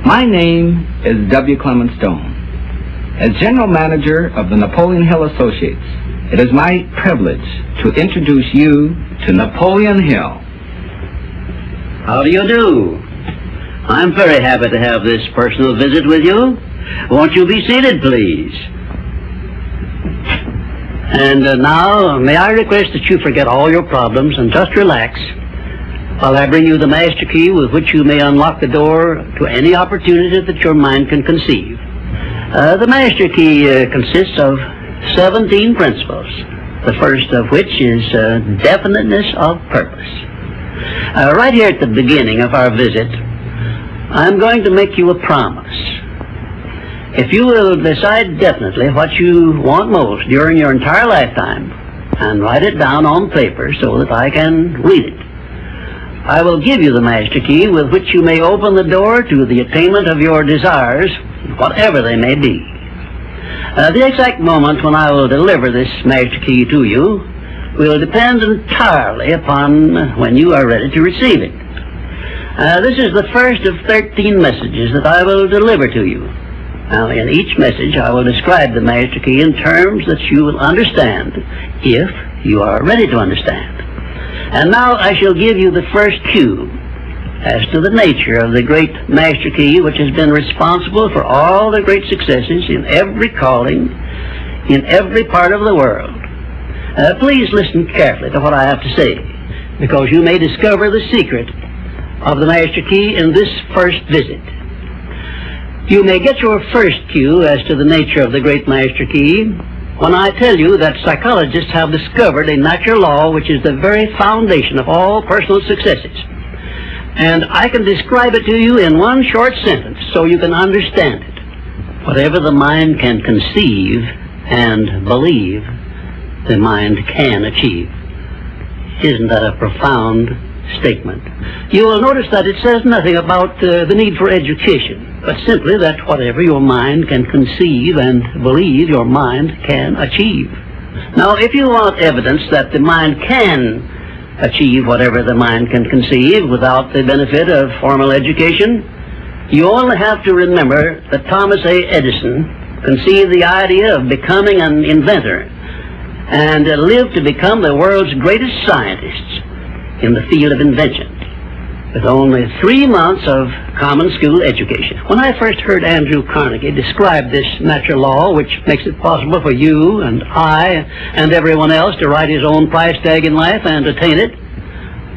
My name is W. Clement Stone. As General Manager of the Napoleon Hill Associates, it is my privilege to introduce you to Napoleon Hill. How do you do? I'm very happy to have this personal visit with you. Won't you be seated, please? And now, may I request that you forget all your problems and just relax while I bring you the master key with which you may unlock the door to any opportunity that your mind can conceive. The master key consists of 17 principles, the first of which is definiteness of purpose. Right here at the beginning of our visit, I'm going to make you a promise. If you will decide definitely what you want most during your entire lifetime and write it down on paper so that I can read it, I will give you the master key with which you may open the door to the attainment of your desires, whatever they may be. The exact moment when I will deliver this master key to you will depend entirely upon when you are ready to receive it. This is the first of 13 messages that I will deliver to you. Now, in each message, I will describe the master key in terms that you will understand, if you are ready to understand. And now I shall give you the first cue as to the nature of the great master key which has been responsible for all the great successes in every calling, in every part of the world. Please listen carefully to what I have to say, because you may discover the secret of the master key in this first visit. You may get your first cue as to the nature of the great master key when I tell you that psychologists have discovered a natural law which is the very foundation of all personal successes. And I can describe it to you in one short sentence so you can understand it. Whatever the mind can conceive and believe, the mind can achieve. Isn't that a profound statement? You will notice that it says nothing about the need for education, but simply that whatever your mind can conceive and believe, your mind can achieve. Now, if you want evidence that the mind can achieve whatever the mind can conceive without the benefit of formal education, you only have to remember that Thomas A. Edison conceived the idea of becoming an inventor and lived to become the world's greatest scientist in the field of invention, with only 3 months of common school education. When I first heard Andrew Carnegie describe this natural law, which makes it possible for you and I and everyone else to write his own price tag in life and attain it,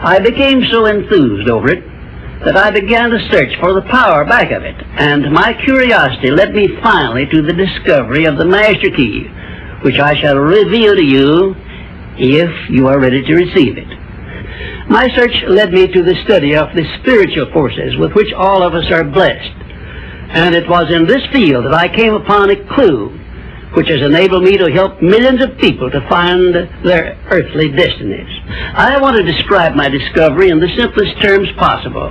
I became so enthused over it that I began to search for the power back of it, and my curiosity led me finally to the discovery of the master key, which I shall reveal to you if you are ready to receive it. My search led me to the study of the spiritual forces with which all of us are blessed. And it was in this field that I came upon a clue which has enabled me to help millions of people to find their earthly destinies. I want to describe my discovery in the simplest terms possible,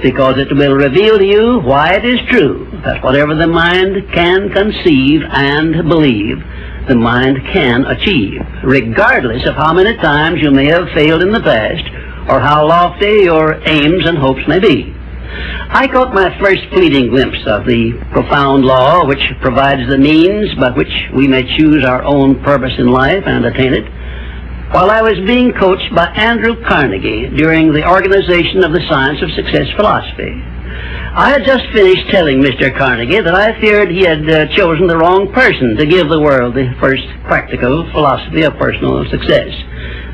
because it will reveal to you why it is true that whatever the mind can conceive and believe, the mind can achieve, regardless of how many times you may have failed in the past or how lofty your aims and hopes may be. I caught my first fleeting glimpse of the profound law which provides the means by which we may choose our own purpose in life and attain it, while I was being coached by Andrew Carnegie during the organization of the Science of Success philosophy. I had just finished telling Mr. Carnegie that I feared he had chosen the wrong person to give the world the first practical philosophy of personal success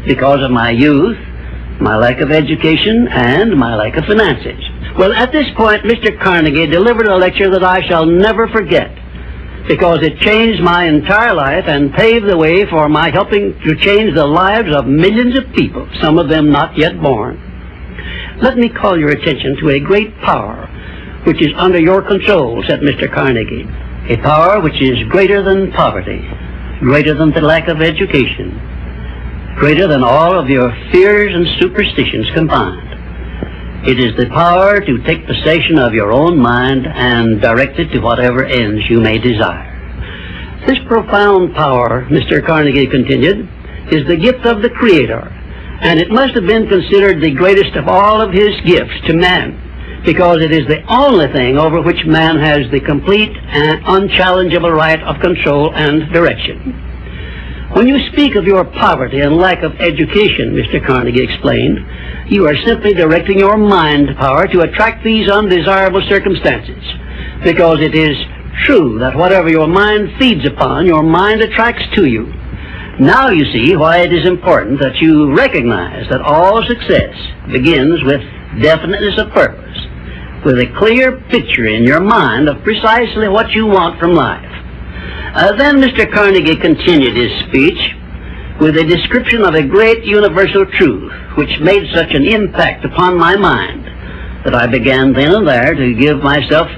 because of my youth, my lack of education, and my lack of finances. Well, at this point, Mr. Carnegie delivered a lecture that I shall never forget, because it changed my entire life and paved the way for my helping to change the lives of millions of people, some of them not yet born. Let me call your attention to a great power which is under your control, said Mr. Carnegie, a power which is greater than poverty, greater than the lack of education, greater than all of your fears and superstitions combined. It is the power to take possession of your own mind and direct it to whatever ends you may desire. This profound power, Mr. Carnegie continued, is the gift of the Creator, and it must have been considered the greatest of all of his gifts to man, because it is the only thing over which man has the complete and unchallengeable right of control and direction. When you speak of your poverty and lack of education, Mr. Carnegie explained, you are simply directing your mind power to attract these undesirable circumstances, because it is true that whatever your mind feeds upon, your mind attracts to you. Now you see why it is important that you recognize that all success begins with definiteness of purpose, with a clear picture in your mind of precisely what you want from life. Then Mr. Carnegie continued his speech with a description of a great universal truth which made such an impact upon my mind that I began then and there to give myself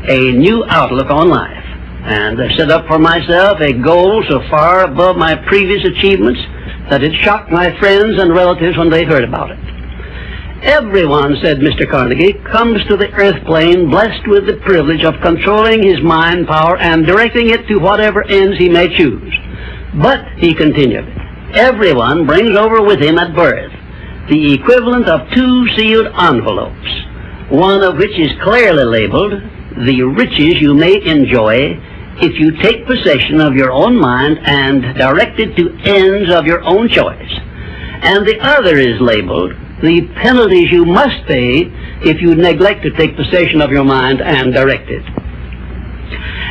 a new outlook on life, and set up for myself a goal so far above my previous achievements that it shocked my friends and relatives when they heard about it. Everyone, said Mr. Carnegie, comes to the earth plane blessed with the privilege of controlling his mind power and directing it to whatever ends he may choose. But, he continued, everyone brings over with him at birth the equivalent of 2 sealed envelopes, one of which is clearly labeled, the riches you may enjoy if you take possession of your own mind and direct it to ends of your own choice. And the other is labeled, the penalties you must pay if you neglect to take possession of your mind and direct it.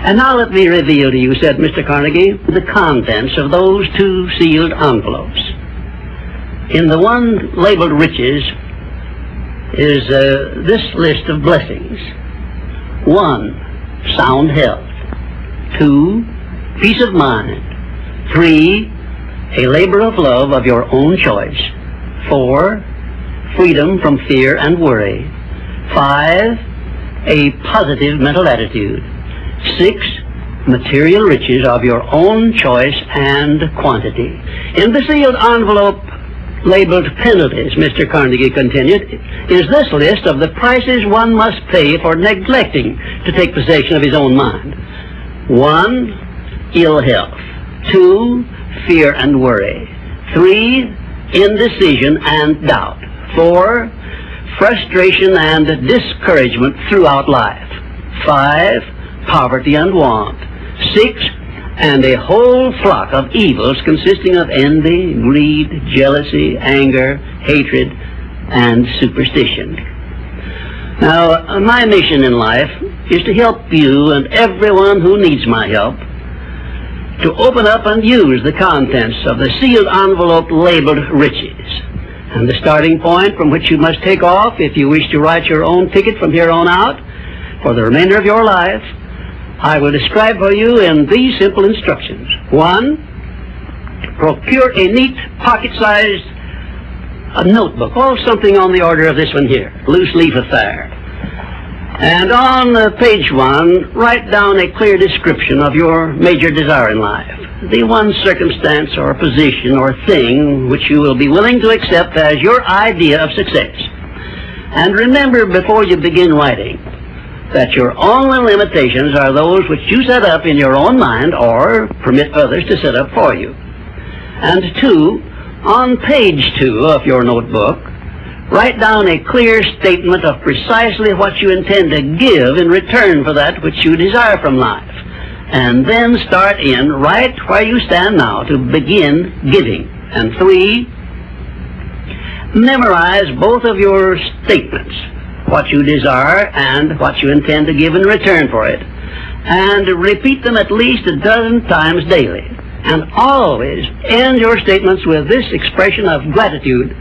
And now let me reveal to you, said Mr. Carnegie, the contents of those 2 sealed envelopes. In the one labeled riches is this list of blessings. 1, sound health. 2, peace of mind. 3, a labor of love of your own choice. 4, freedom from fear and worry. 5, a positive mental attitude. 6, material riches of your own choice and quantity. In the sealed envelope labeled penalties, Mr. Carnegie continued, is this list of the prices one must pay for neglecting to take possession of his own mind. 1, ill health. 2, fear and worry. 3, indecision and doubt. 4, frustration and discouragement throughout life. 5, poverty and want. 6, and a whole flock of evils consisting of envy, greed, jealousy, anger, hatred, and superstition. Now, my mission in life is to help you and everyone who needs my help to open up and use the contents of the sealed envelope labeled riches. And the starting point from which you must take off if you wish to write your own ticket from here on out for the remainder of your life, I will describe for you in these simple instructions. 1, procure a neat pocket-sized notebook, or something on the order of this one here, loose leaf affair. And on page 1, write down a clear description of your major desire in life, the one circumstance or position or thing which you will be willing to accept as your idea of success. And remember before you begin writing that your only limitations are those which you set up in your own mind or permit others to set up for you. And 2, on page 2 of your notebook, write down a clear statement of precisely what you intend to give in return for that which you desire from life. And then start in right where you stand now to begin giving. And 3, memorize both of your statements, what you desire and what you intend to give in return for it, and repeat them at least a dozen times daily. And always end your statements with this expression of gratitude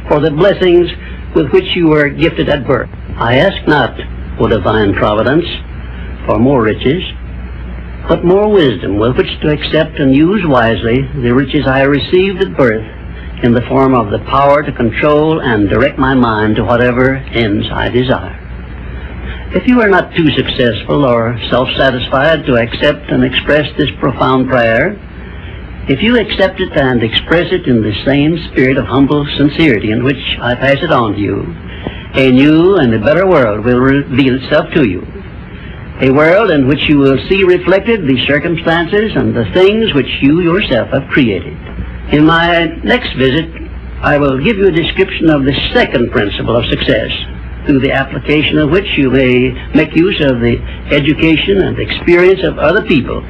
for the blessings with which you were gifted at birth. I ask not, O divine providence, for more riches, but more wisdom with which to accept and use wisely the riches I received at birth in the form of the power to control and direct my mind to whatever ends I desire. If you are not too successful or self-satisfied to accept and express this profound prayer, if you accept it and express it in the same spirit of humble sincerity in which I pass it on to you, a new and a better world will reveal itself to you. A world in which you will see reflected the circumstances and the things which you yourself have created. In my next visit, I will give you a description of the second principle of success, through the application of which you may make use of the education and experience of other people,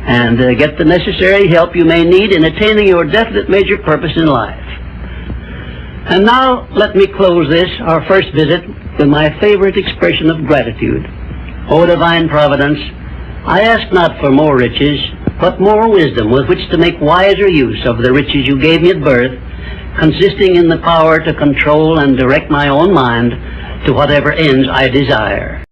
and get the necessary help you may need in attaining your definite major purpose in life. And now let me close this, our first visit, with my favorite expression of gratitude. O divine providence, I ask not for more riches, but more wisdom with which to make wiser use of the riches you gave me at birth, consisting in the power to control and direct my own mind to whatever ends I desire.